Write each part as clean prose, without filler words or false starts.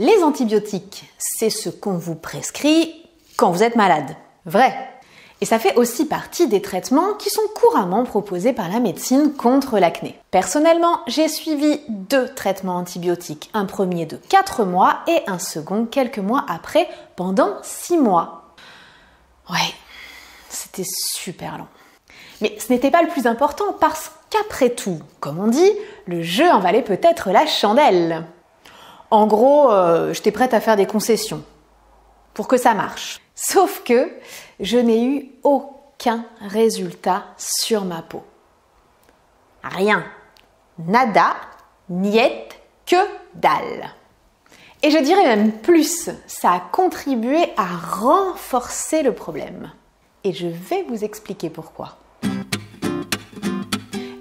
Les antibiotiques, c'est ce qu'on vous prescrit quand vous êtes malade. Vrai. Et ça fait aussi partie des traitements qui sont couramment proposés par la médecine contre l'acné. Personnellement, j'ai suivi 2 traitements antibiotiques. Un premier de 4 mois et un second quelques mois après pendant 6 mois. Ouais, c'était super long. Mais ce n'était pas le plus important parce qu'après tout, comme on dit, le jeu en valait peut-être la chandelle. En gros, j'étais prête à faire des concessions pour que ça marche. Sauf que je n'ai eu aucun résultat sur ma peau. Rien. Nada, niet, que dalle. Et je dirais même plus, ça a contribué à renforcer le problème. Et je vais vous expliquer pourquoi.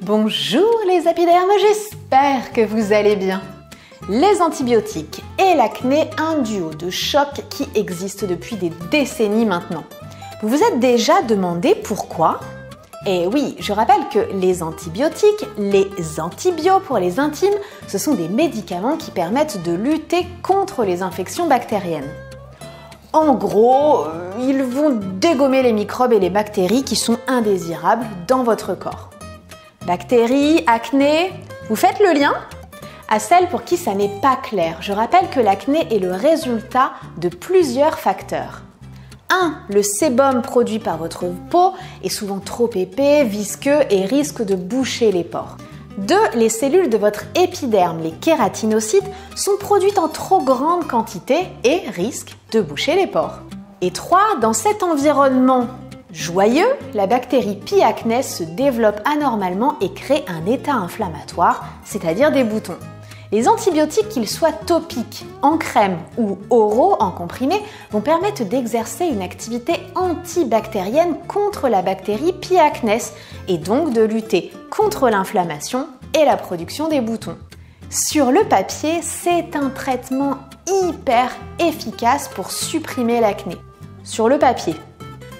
Bonjour les apidermes, j'espère que vous allez bien. Les antibiotiques et l'acné, un duo de choc qui existe depuis des décennies maintenant. Vous vous êtes déjà demandé pourquoi ? Et oui, je rappelle que les antibiotiques, les antibio pour les intimes, ce sont des médicaments qui permettent de lutter contre les infections bactériennes. En gros, ils vont dégommer les microbes et les bactéries qui sont indésirables dans votre corps. Bactéries, acné, vous faites le lien ? À celles pour qui ça n'est pas clair, je rappelle que l'acné est le résultat de plusieurs facteurs. 1. Le sébum produit par votre peau est souvent trop épais, visqueux et risque de boucher les pores. 2. Les cellules de votre épiderme, les kératinocytes, sont produites en trop grande quantité et risquent de boucher les pores. Et 3. Dans cet environnement joyeux, la bactérie P. acnes se développe anormalement et crée un état inflammatoire, c'est-à-dire des boutons. Les antibiotiques, qu'ils soient topiques, en crème ou oraux en comprimé, vont permettre d'exercer une activité antibactérienne contre la bactérie P. acnes et donc de lutter contre l'inflammation et la production des boutons. Sur le papier, c'est un traitement hyper efficace pour supprimer l'acné. Sur le papier.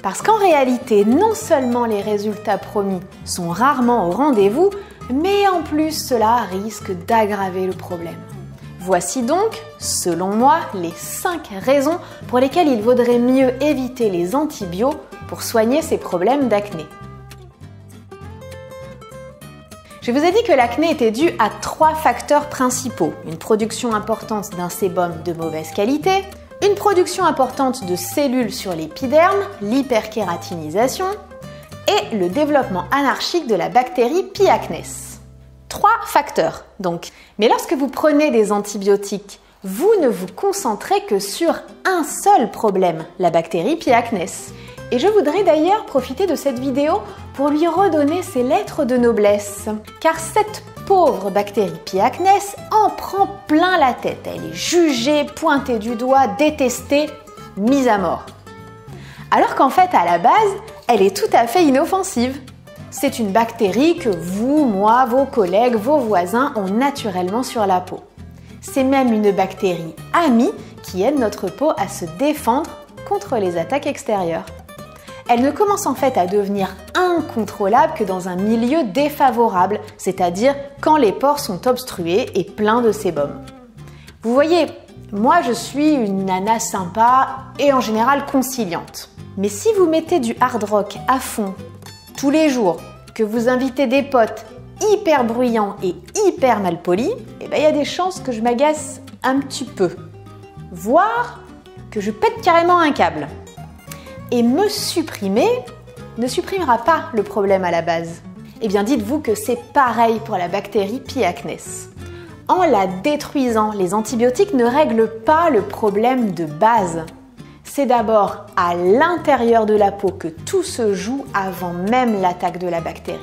Parce qu'en réalité, non seulement les résultats promis sont rarement au rendez-vous, mais en plus cela risque d'aggraver le problème. Voici donc, selon moi, les 5 raisons pour lesquelles il vaudrait mieux éviter les antibiotiques pour soigner ces problèmes d'acné. Je vous ai dit que l'acné était dû à 3 facteurs principaux. Une production importante d'un sébum de mauvaise qualité, une production importante de cellules sur l'épiderme, l'hyperkératinisation, et le développement anarchique de la bactérie P. acnes. 3 facteurs donc. Mais lorsque vous prenez des antibiotiques, vous ne vous concentrez que sur un seul problème, la bactérie P. acnes. Et je voudrais d'ailleurs profiter de cette vidéo pour lui redonner ses lettres de noblesse. Car cette pauvre bactérie P. acnes en prend plein la tête. Elle est jugée, pointée du doigt, détestée, mise à mort. Alors qu'en fait, à la base, elle est tout à fait inoffensive. C'est une bactérie que vous, moi, vos collègues, vos voisins ont naturellement sur la peau. C'est même une bactérie amie qui aide notre peau à se défendre contre les attaques extérieures. Elle ne commence en fait à devenir incontrôlable que dans un milieu défavorable, c'est-à-dire quand les pores sont obstrués et pleins de sébum. Vous voyez, moi je suis une nana sympa et en général conciliante. Mais si vous mettez du hard rock à fond tous les jours, que vous invitez des potes hyper bruyants et hyper malpolis, il y a des chances que je m'agace un petit peu, voire que je pète carrément un câble. Et me supprimer ne supprimera pas le problème à la base. Eh bien, dites-vous que c'est pareil pour la bactérie P. acnes. En la détruisant, les antibiotiques ne règlent pas le problème de base. C'est d'abord à l'intérieur de la peau que tout se joue avant même l'attaque de la bactérie.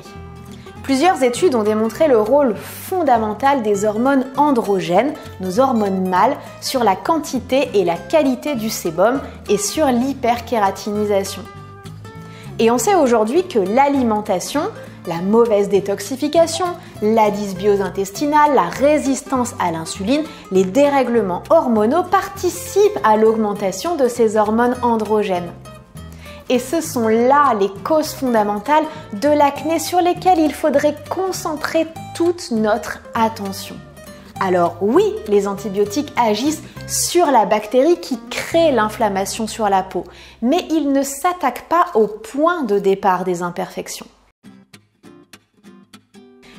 Plusieurs études ont démontré le rôle fondamental des hormones androgènes, nos hormones mâles, sur la quantité et la qualité du sébum et sur l'hyperkératinisation. Et on sait aujourd'hui que l'alimentation, la mauvaise détoxification, la dysbiose intestinale, la résistance à l'insuline, les dérèglements hormonaux participent à l'augmentation de ces hormones androgènes. Et ce sont là les causes fondamentales de l'acné sur lesquelles il faudrait concentrer toute notre attention. Alors oui, les antibiotiques agissent sur la bactérie qui crée l'inflammation sur la peau, mais ils ne s'attaquent pas au point de départ des imperfections.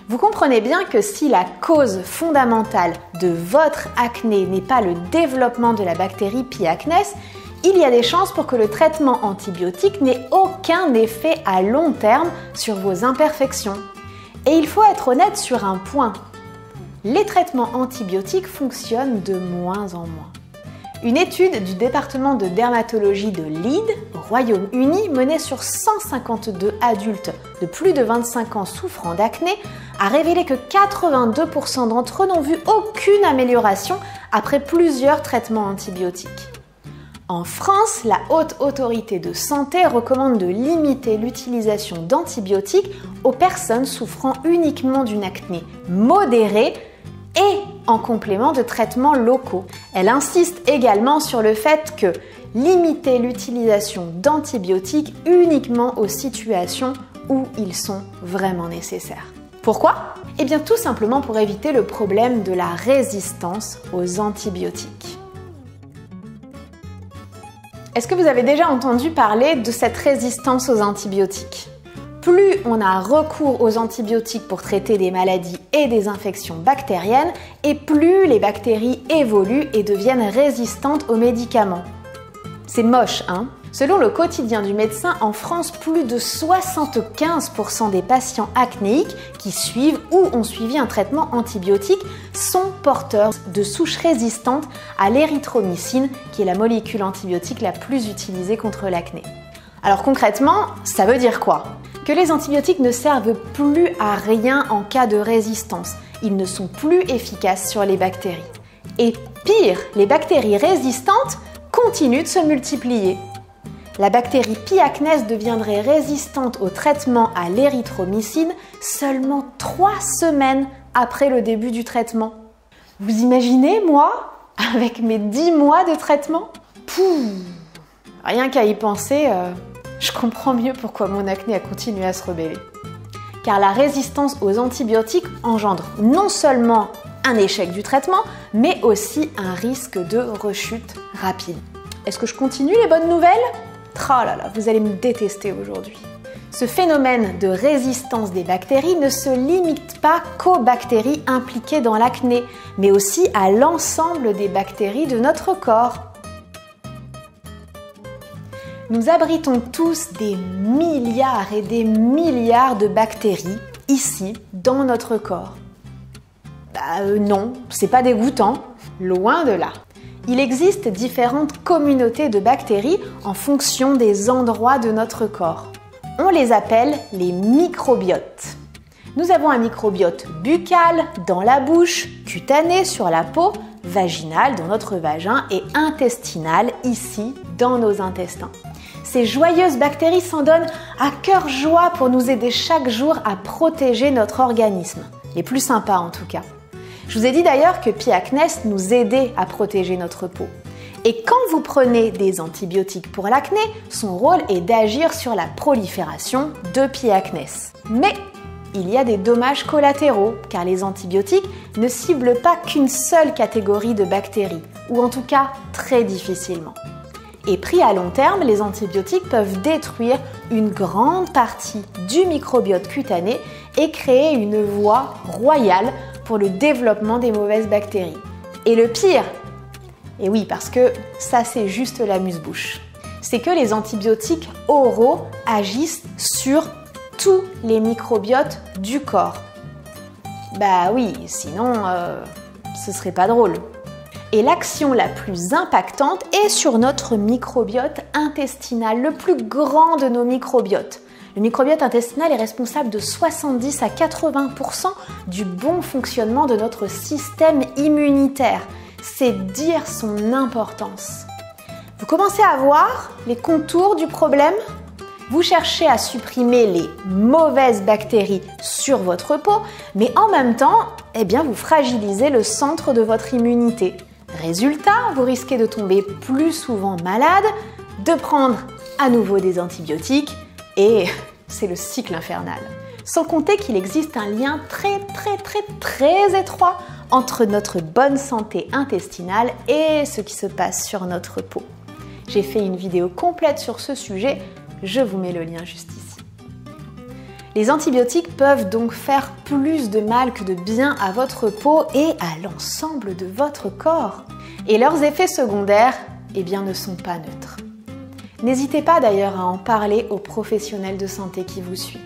Vous comprenez bien que si la cause fondamentale de votre acné n'est pas le développement de la bactérie P. acnes, il y a des chances pour que le traitement antibiotique n'ait aucun effet à long terme sur vos imperfections. Et il faut être honnête sur un point. Les traitements antibiotiques fonctionnent de moins en moins. Une étude du département de dermatologie de Leeds, au Royaume-Uni, menée sur 152 adultes de plus de 25 ans souffrant d'acné, a révélé que 82% d'entre eux n'ont vu aucune amélioration après plusieurs traitements antibiotiques. En France, la Haute Autorité de Santé recommande de limiter l'utilisation d'antibiotiques aux personnes souffrant uniquement d'une acné modérée et en complément de traitements locaux. Elle insiste également sur le fait que limiter l'utilisation d'antibiotiques uniquement aux situations où ils sont vraiment nécessaires. Pourquoi ? Eh bien tout simplement pour éviter le problème de la résistance aux antibiotiques. Est-ce que vous avez déjà entendu parler de cette résistance aux antibiotiques ? Plus on a recours aux antibiotiques pour traiter des maladies et des infections bactériennes, et plus les bactéries évoluent et deviennent résistantes aux médicaments. C'est moche, hein ? Selon le quotidien du médecin, en France, plus de 75% des patients acnéiques qui suivent ou ont suivi un traitement antibiotique sont porteurs de souches résistantes à l'érythromycine, qui est la molécule antibiotique la plus utilisée contre l'acné. Alors concrètement, ça veut dire quoi ? Que les antibiotiques ne servent plus à rien en cas de résistance. Ils ne sont plus efficaces sur les bactéries. Et pire, les bactéries résistantes continuent de se multiplier. La bactérie P. acnes deviendrait résistante au traitement à l'érythromycine seulement 3 semaines après le début du traitement. Vous imaginez, moi, avec mes 10 mois de traitement ? Rien qu'à y penser, je comprends mieux pourquoi mon acné a continué à se rebeller. Car la résistance aux antibiotiques engendre non seulement un échec du traitement, mais aussi un risque de rechute rapide. Est-ce que je continue les bonnes nouvelles ? Oh là là, vous allez me détester aujourd'hui. Ce phénomène de résistance des bactéries ne se limite pas qu'aux bactéries impliquées dans l'acné, mais aussi à l'ensemble des bactéries de notre corps. Nous abritons tous des milliards et des milliards de bactéries ici, dans notre corps. Non, c'est pas dégoûtant, loin de là. Il existe différentes communautés de bactéries en fonction des endroits de notre corps. On les appelle les microbiotes. Nous avons un microbiote buccal dans la bouche, cutané sur la peau, vaginal dans notre vagin et intestinal ici dans nos intestins. Ces joyeuses bactéries s'en donnent à cœur joie pour nous aider chaque jour à protéger notre organisme. Les plus sympas en tout cas. Je vous ai dit d'ailleurs que P. acnes nous aidait à protéger notre peau. Et quand vous prenez des antibiotiques pour l'acné, son rôle est d'agir sur la prolifération de P. acnes. Mais il y a des dommages collatéraux, car les antibiotiques ne ciblent pas qu'une seule catégorie de bactéries, ou en tout cas très difficilement. Et pris à long terme, les antibiotiques peuvent détruire une grande partie du microbiote cutané et créer une voie royale pour le développement des mauvaises bactéries. Et le pire, et oui parce que ça c'est juste l'amuse-bouche, c'est que les antibiotiques oraux agissent sur tous les microbiotes du corps. Bah oui, sinon ce serait pas drôle. Et l'action la plus impactante est sur notre microbiote intestinal, le plus grand de nos microbiotes. Le microbiote intestinal est responsable de 70 à 80% du bon fonctionnement de notre système immunitaire. C'est dire son importance. Vous commencez à voir les contours du problème ? Vous cherchez à supprimer les mauvaises bactéries sur votre peau, mais en même temps, vous fragilisez le centre de votre immunité. Résultat, vous risquez de tomber plus souvent malade, de prendre à nouveau des antibiotiques, et c'est le cycle infernal. Sans compter qu'il existe un lien très étroit entre notre bonne santé intestinale et ce qui se passe sur notre peau. J'ai fait une vidéo complète sur ce sujet, je vous mets le lien juste ici. Les antibiotiques peuvent donc faire plus de mal que de bien à votre peau et à l'ensemble de votre corps. Et leurs effets secondaires, ne sont pas neutres. N'hésitez pas d'ailleurs à en parler aux professionnels de santé qui vous suivent.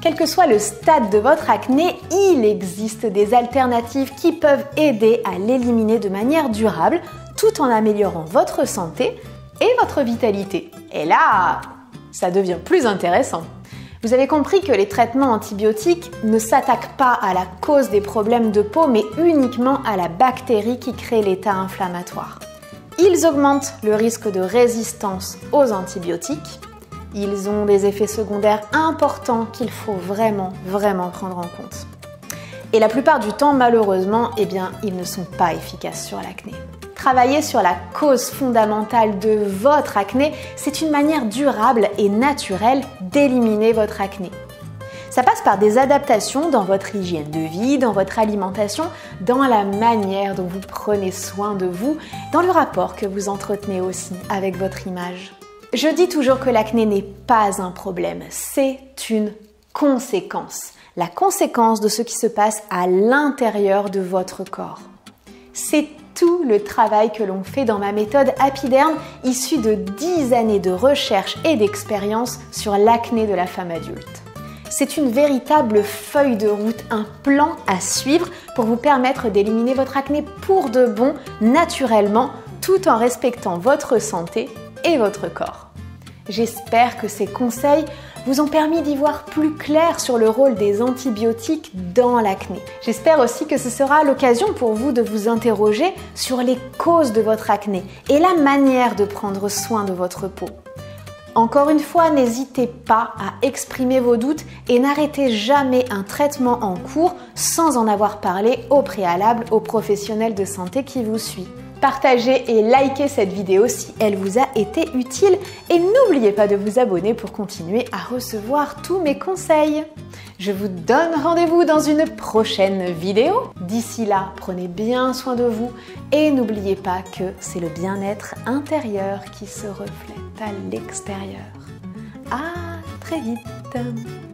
Quel que soit le stade de votre acné, il existe des alternatives qui peuvent aider à l'éliminer de manière durable tout en améliorant votre santé et votre vitalité. Et là, ça devient plus intéressant. Vous avez compris que les traitements antibiotiques ne s'attaquent pas à la cause des problèmes de peau, mais uniquement à la bactérie qui crée l'état inflammatoire. Ils augmentent le risque de résistance aux antibiotiques. Ils ont des effets secondaires importants qu'il faut vraiment prendre en compte. Et la plupart du temps, malheureusement, ils ne sont pas efficaces sur l'acné. Travailler sur la cause fondamentale de votre acné, c'est une manière durable et naturelle d'éliminer votre acné. Ça passe par des adaptations dans votre hygiène de vie, dans votre alimentation, dans la manière dont vous prenez soin de vous, dans le rapport que vous entretenez aussi avec votre image. Je dis toujours que l'acné n'est pas un problème, c'est une conséquence. La conséquence de ce qui se passe à l'intérieur de votre corps. C'est tout le travail que l'on fait dans ma méthode Happyderm, issue de 10 années de recherche et d'expérience sur l'acné de la femme adulte. C'est une véritable feuille de route, un plan à suivre pour vous permettre d'éliminer votre acné pour de bon, naturellement, tout en respectant votre santé et votre corps. J'espère que ces conseils vous ont permis d'y voir plus clair sur le rôle des antibiotiques dans l'acné. J'espère aussi que ce sera l'occasion pour vous de vous interroger sur les causes de votre acné et la manière de prendre soin de votre peau. Encore une fois, n'hésitez pas à exprimer vos doutes et n'arrêtez jamais un traitement en cours sans en avoir parlé au préalable aux professionnels de santé qui vous suivent. Partagez et likez cette vidéo si elle vous a été utile et n'oubliez pas de vous abonner pour continuer à recevoir tous mes conseils. Je vous donne rendez-vous dans une prochaine vidéo. D'ici là, prenez bien soin de vous et n'oubliez pas que c'est le bien-être intérieur qui se reflète à l'extérieur. À très vite!